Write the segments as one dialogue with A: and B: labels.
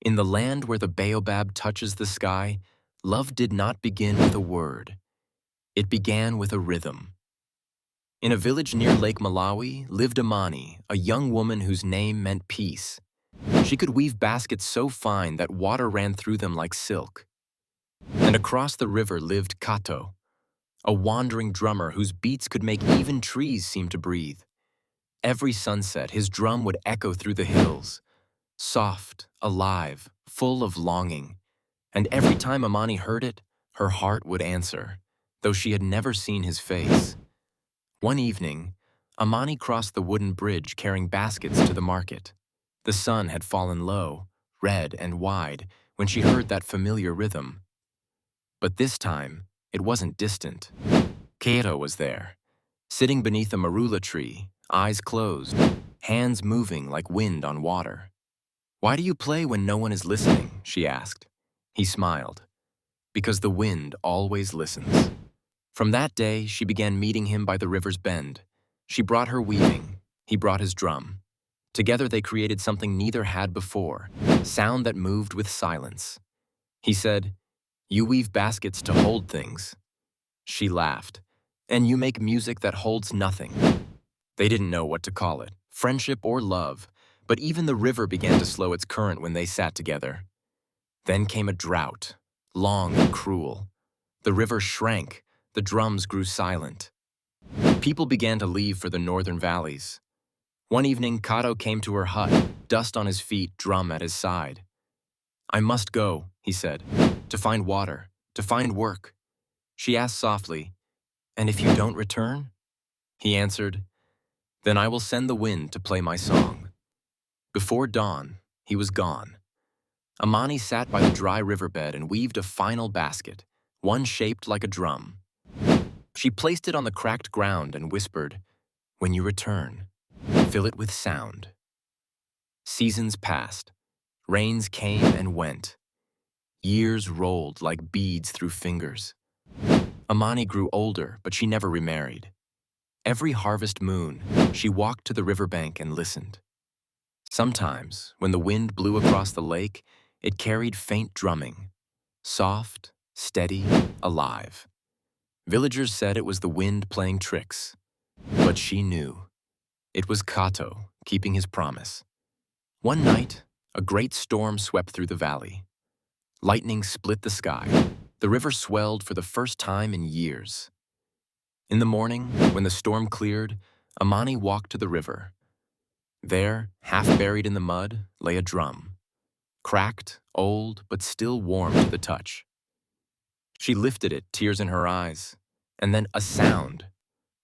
A: In the land where the baobab touches the sky, love did not begin with a word. It began with a rhythm. In a village near Lake Malawi lived Amani, a young woman whose name meant peace. She could weave baskets so fine that water ran through them like silk. And across the river lived Kato, a wandering drummer whose beats could make even trees seem to breathe. Every sunset, his drum would echo through the hills, soft, alive, full of longing. And every time Amani heard it, her heart would answer, though she had never seen his face. One evening, Amani crossed the wooden bridge carrying baskets to the market. The sun had fallen low, red and wide, when she heard that familiar rhythm. But this time, it wasn't distant. Kato was there, sitting beneath a marula tree, eyes closed, hands moving like wind on water. "Why do you play when no one is listening?" she asked. He smiled. "Because the wind always listens." From that day, she began meeting him by the river's bend. She brought her weaving, he brought his drum. Together they created something neither had before, sound that moved with silence. He said, "You weave baskets to hold things." She laughed, "And you make music that holds nothing." They didn't know what to call it, friendship or love, but even the river began to slow its current when they sat together. Then came a drought, long and cruel. The river shrank, the drums grew silent. People began to leave for the northern valleys. One evening, Kato came to her hut, dust on his feet, drum at his side. "I must go," he said, "to find water, to find work." She asked softly, "And if you don't return?" He answered, "Then I will send the wind to play my song." Before dawn, he was gone. Amani sat by the dry riverbed and weaved a final basket, one shaped like a drum. She placed it on the cracked ground and whispered, "When you return, fill it with sound." Seasons passed. Rains came and went. Years rolled like beads through fingers. Amani grew older, but she never remarried. Every harvest moon, she walked to the riverbank and listened. Sometimes, when the wind blew across the lake, it carried faint drumming, soft, steady, alive. Villagers said it was the wind playing tricks, but she knew. It was Kato keeping his promise. One night, a great storm swept through the valley. Lightning split the sky. The river swelled for the first time in years. In the morning, when the storm cleared, Amani walked to the river. There, half buried in the mud, lay a drum. Cracked, old, but still warm to the touch. She lifted it, tears in her eyes, and then a sound.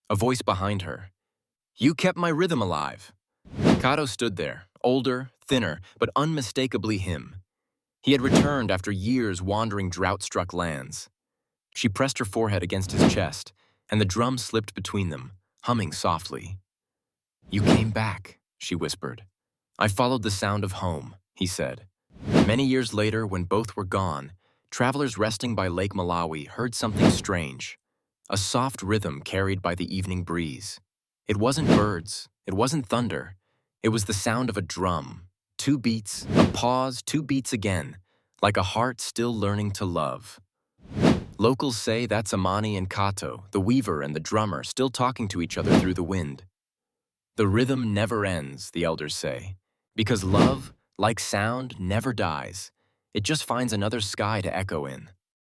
A: A voice behind her. "You kept my rhythm alive." Kato stood there, older, thinner, but unmistakably him. He had returned after years wandering drought-struck lands. She pressed her forehead against his chest, and the drum slipped between them, humming softly. "You came back," she whispered. "I followed the sound of home," he said. Many years later, when both were gone, travelers resting by Lake Malawi heard something strange, a soft rhythm carried by the evening breeze. It wasn't birds, it wasn't thunder, it was the sound of a drum. 2 beats, a pause, 2 beats again, like a heart still learning to love. Locals say that's Amani and Kato, the weaver and the drummer, still talking to each other through the wind. The rhythm never ends, the elders say, because love, like sound, never dies. It just finds another sky to echo in.